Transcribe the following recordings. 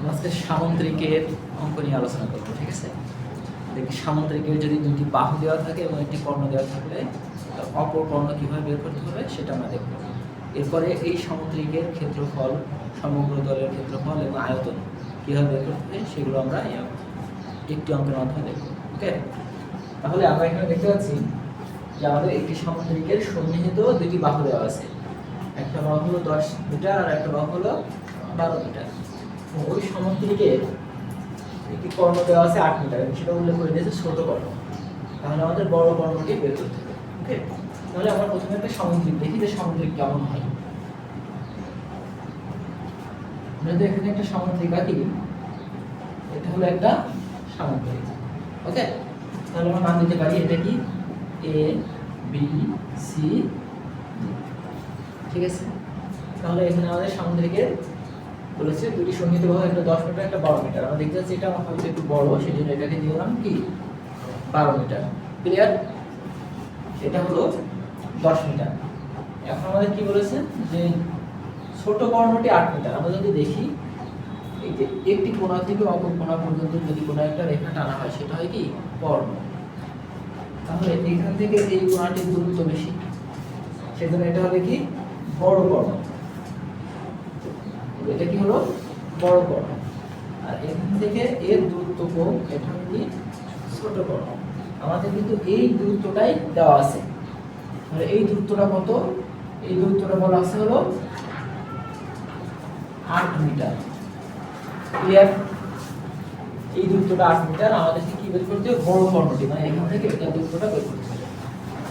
আজকে সামুদ্রিকের অঙ্ক নিয়ে আলোচনা করবো, ঠিক আছে। দেখি সামুদ্রিকের যদি দুটি বাহু দেওয়া থাকে এবং একটি কর্ণ দেওয়া থাকলে অপর কর্ণ কীভাবে বের করতে হবে সেটা আমরা দেখব। এরপরে এই সামুদ্রিকের ক্ষেত্রফল, সমগ্র দলের ক্ষেত্রফল এবং আয়তন কীভাবে বের করতে হবে সেগুলো আমরা একটি অঙ্কের মাধ্যমে দেখব। ওকে, তাহলে আমরা এখানে দেখতে পাচ্ছি যে আমাদের একটি সামুদ্রিকের সন্নিহিত দুটি বাহু দেওয়া আছে। একটা বাহু হলো 10 মিটার আর একটা বাহু হলো 12 মিটার। ওই সামুদ্রিকের একটি কর্ণ দেওয়া আছে 8 মিটার, সেটা উল্লেখ করে দিয়েছে ছোট কর্ণ। তাহলে আমাদের বড় কর্ণটি বের করতে হবে। ওকে, তাহলে আমরা প্রথমে একটা সামুদ্রিক দেখি যে সামুদ্রিক কেমন হয়। যদি এখানে একটা সামুদ্রিক আঁকি, এটা হলো একটা সামুদ্রিক। ওকে, তাহলে আমরা নাম দিতে পারি এটা কি এ বি সি, ঠিক আছে। তাহলে এখানে আমাদের সামুদ্রিকের বলেছে দুটি সন্নিহিত বাহু, একটা 10 মিটার একটা 12 মিটার। আমরা দেখতে পাচ্ছি এটা হয়তো একটু বড়, সেই জন্য এটাকে দিলাম কি 12 মিটার। ক্লিয়ার? এটা হলো 10 মিটার। এখন আমাদের কি বলেছে যে ছোট কর্ণটি 8 মিটার। আমরা যদি দেখি এই যে একটি কোণা থেকে অপর কোণা পর্যন্ত যদি কোনো একটা রেখা টানা হয় সেটা হয় কি কর্ণ। তাহলে এখান থেকে এই কোণাটির দূরত্ব বেশি, সেজন্য এটা হবে কি বড় কর্ণ। এটা কি হলো বড় কর্ণ। আর এখান থেকে এর দূরত্ব কম, এটা হলো কি ছোট কর্ণ। আমাদের কিন্তু এই দূরত্বটাই দেওয়া আছে। তাহলে এই দূরত্বটা কত? এই দূরত্বটা বলা আছে হলো 8 মিটার। ক্লিয়ার? এই দূরত্বটা 8 মিটার। আমাদেরকে কি বের করতে হবে? বড় কর্ণটি, মানে এখান থেকে এটা দূরত্বটা বের করতে হবে।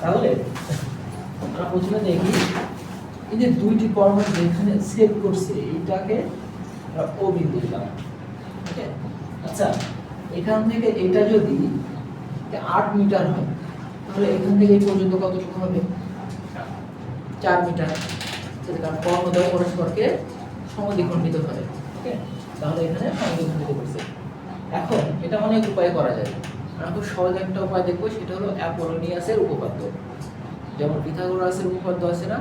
তাহলে আমরা প্রথমে দেখি এই যে দুইটি কর্ণ যেখানে ছেদ করছে এইটাকে আমরা ও বিন্দু দিলাম। ওকে, আচ্ছা, এখান থেকে এটা যদি 8 মিটার হয় তাহলে এখান থেকে এই পর্যন্ত কতটুকু হবে? 4 মিটার। কারণ কর্ণদ্বয় পরস্পরকে সমদ্বিখণ্ডিত করে। ওকে, তাহলে এখানে সমদ্বিখণ্ডিত করছে। এখন এটা অনেক উপায়ে করা যায়। আমরা খুব সহজ একটা উপায় দেখবো, সেটা হলো অ্যাপোলোনিয়াসের উপপাদ্য। যেমন পিথাগোরাসের উপপাদ্য আছে না,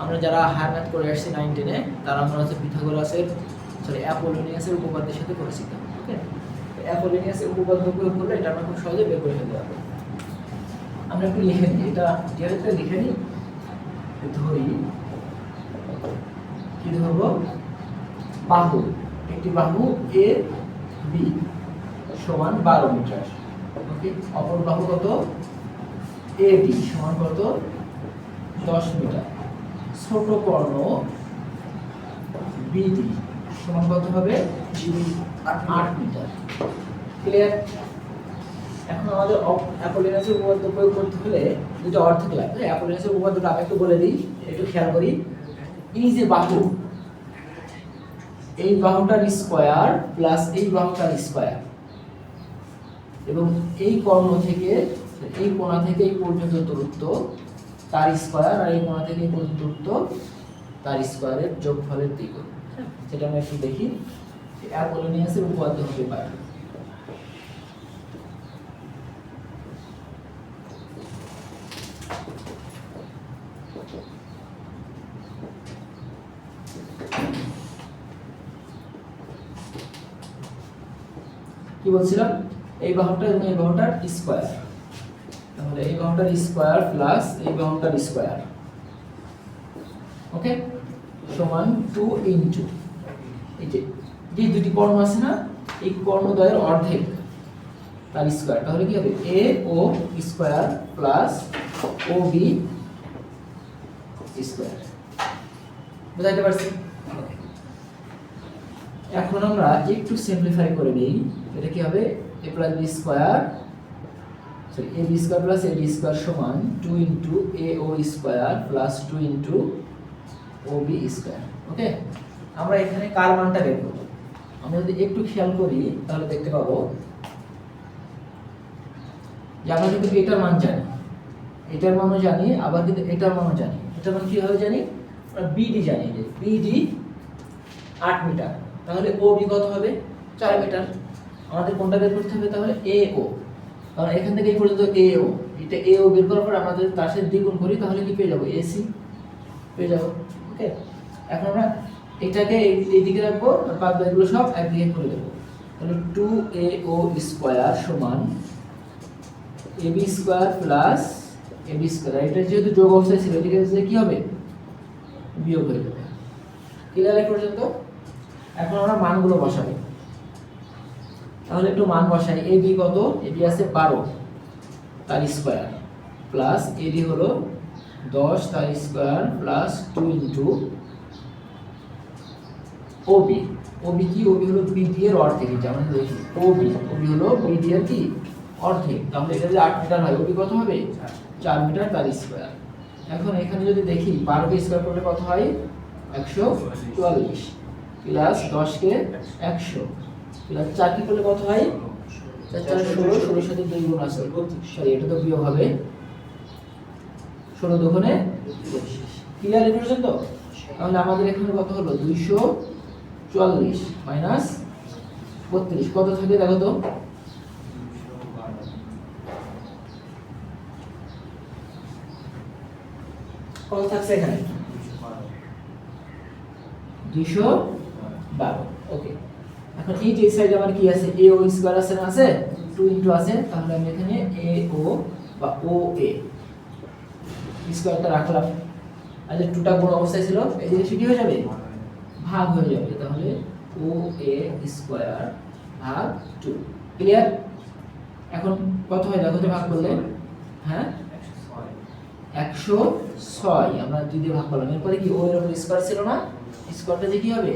আমরা যারা হায়ার ম্যাথ করে আসছি 9, 10-এ, তারা আমরা হচ্ছে অ্যাপোলোনিয়াসের উপপাদ্যের সাথে পরিচিত। ওকে, অ্যাপোলোনিয়াসের উপপাদ্য প্রয়োগ করলে এটা আমরা খুব সহজে বের করে ফেলতে পারবো। আমরা একটু লিখে নিই, এটা ডিরেক্টলি লিখে নিই। ধরি কি ধরবো? বাহু, একটি বাহু এ বি সমান 12 মিটার। ওকে, অপর বাহু কত? এ ডি সমান কত? 10 মিটার। ছোট কর্ণ বিডি সমান কত হবে? 8 মিটার। ক্লিয়ার? এখন আমাদের অ্যাপোলোনিয়াসের উপপাদ্য প্রয়োগ করতে হলে দুটো অর্ধেক লাগবে। অ্যাপোলোনিয়াসের উপপাদ্যটা আমি একটু বলে দিই, একটু খেয়াল করি। এই যে বাহু, এই বাহুটার স্কয়ার প্লাস এই বাহুটার স্কয়ার, এবং এই কর্ণ থেকে এই কোণা থেকে এই পর্যন্ত দূরত্ব তার স্কয়ার, আর এই কোণা থেকে এই পর্যন্ত দূরত্ব তার স্কয়ারের যোগফলের দ্বিগুণ। সেটা আমরা একটু দেখি। অ্যাপোলোনিয়াসের উপপাদ্য হতে পারে কি বলছিলাম, এই বাহুটা এবং এই বাহুটার স্কয়ার। তাহলে এই বাহুটার স্কয়ার প্লাস এই বাহুটার স্কয়ার, ওকে, সমান 2 ইনটু এই যে দুটি কর্ণ আছে না, এই কর্ণদ্বয়ের অর্ধেক তার স্কয়ার। তাহলে কি হবে? এ ও স্কয়ার প্লাস ও বি স্কয়ার। বুঝাইতে পারছি? এখন আমরা একটু সিম্পলিফাই করে নিই। এটা কি হবে? a plus b square, sorry a b square plus a d square সমান 2 into a o square plus 2 into o b square. Okay, আমরা এখানে কার মানটা বের করব? আমরা যদি একটু খেয়াল করি তাহলে দেখতে পাবো যে আমরা কিন্তু এটার মান জানি, এটার মানও জানি, আবার কিন্তু এটার মানও জানি। এটার মান কিভাবে জানি? আমরা বিডি জানি, যে বিডি 8 মিটার। তাহলে ও বি কত হবে? 4 মিটার। আমাদের কোনটা বের করতে হবে? তাহলে এ ও, কারণ এখান থেকে এই পর্যন্ত এ ও, এটা এ ও বের করার পর আমাদের তার সাথে দ্বিগুণ করি, তাহলে কি পেয়ে যাবো? এসি পেয়ে যাবো। ওকে, এখন আমরা এটাকে এইদিকে রাখবো আর বাদ বাকিগুলো সব একদিকে করে দেবো। তাহলে 2AO স্কয়ার সমান AB square plus AB square, এটা যেহেতু যোগ অবস্থায় ছিল এদিকে যে কি হবে বিয়োগ হয়ে যাবে। ক্লিয়ার এই পর্যন্ত? এখন আমরা মানগুলো বসাবো। তাহলে একটু মান বসাই। AB কত? AB আছে 12 তার স্কয়ার প্লাস AD হলো 10 তার square plus 2 into OB। OB কি? OB হলো BD এর অর্ধেক। এটা আমরা দেখি OB হলো BD এর কি অর্ধেক। তাহলে এটা যদি 8 মিটার হয় OB কত হবে? 4 মিটার তার স্কয়ার। এখন এখানে যদি দেখি 12 কে স্কয়ার করলে কত হয়? 144 প্লাস 10 কে 100 প্লাস 4 কি করলে কত হয়? 4 4 16, 16 সাথে 2 গুণ আছে, সরি এটা তো বিয়োগ হবে, 16 দুগুণে 25। ক্লিয়ার এই পর্যন্ত? তাহলে আমাদের এখানে কত হলো? 244 মাইনাস 32 কত থাকে দেখো তো? কত থাকছে এখানে? 212। ওকে, এখন এই যে সাইডে আমার কি আছে? AO স্কয়ার আছে না? আছে 2 ইনটু আছে, তাহলে আমি এখানে AO বা OA স্কয়ারটা রাখলাম। আর যে 2টা গুণ অবস্থায় ছিল এই জিনিসটা কি হয়ে যাবে? ভাগ হয়ে যাবে। তাহলে OA স্কয়ার ভাগ 2। ক্লিয়ার? এখন কত হয় দেখো তো ভাগ করলে? হ্যাঁ 106 আমরা 2 দিয়ে ভাগ করলাম। এরপরে কি O এর উপর স্কয়ার ছিল না? স্কয়ারটা যে কি হবে?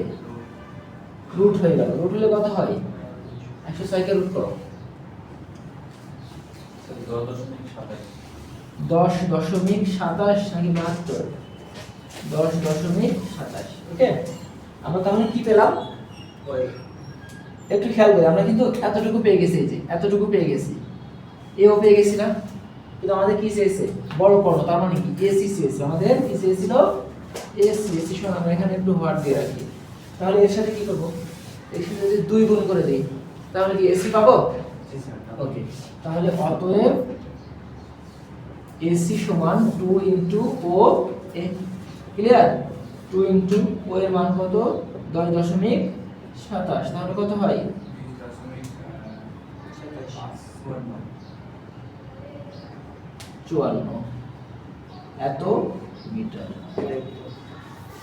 রুট হয়ে গেল। রুট হলে কত হয়? 106 কে রুট করো। 10.27 নাকি 72? 10.27। ওকে, আমরা তাহলে কি পেলাম? একটু খেয়াল করি, আমরা কিন্তু এতটুকু পেয়ে গেছি। এই যে এতটুকু পেয়ে গেছি, এও পেয়ে গেছি না? কিন্তু আমাদের কি চেয়েছে? বড় পর্ণ, তার মানে কি এসি চেয়েছে। আমাদের কি চেয়েছিল? এসি। এসি সমান আমরা এখানে একটু হোয়াট দিয়ে রাখি। তাহলে এর সাথে কি করব? এর সাথে যদি 2 গুণ করে দেই তাহলে কি এসি পাবো? ওকে, তাহলে অতএব এসি সমান 2 ইনটু ও এ। ক্লিয়ার? 2 ইনটু ও এর মান কত? 10.27। তাহলে কত হয়? 54 এত মিটার।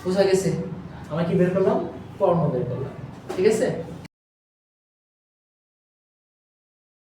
বোঝা গেছে? আমরা কি বের করলাম? কর্ণ বের করলাম। ঠিক আছে?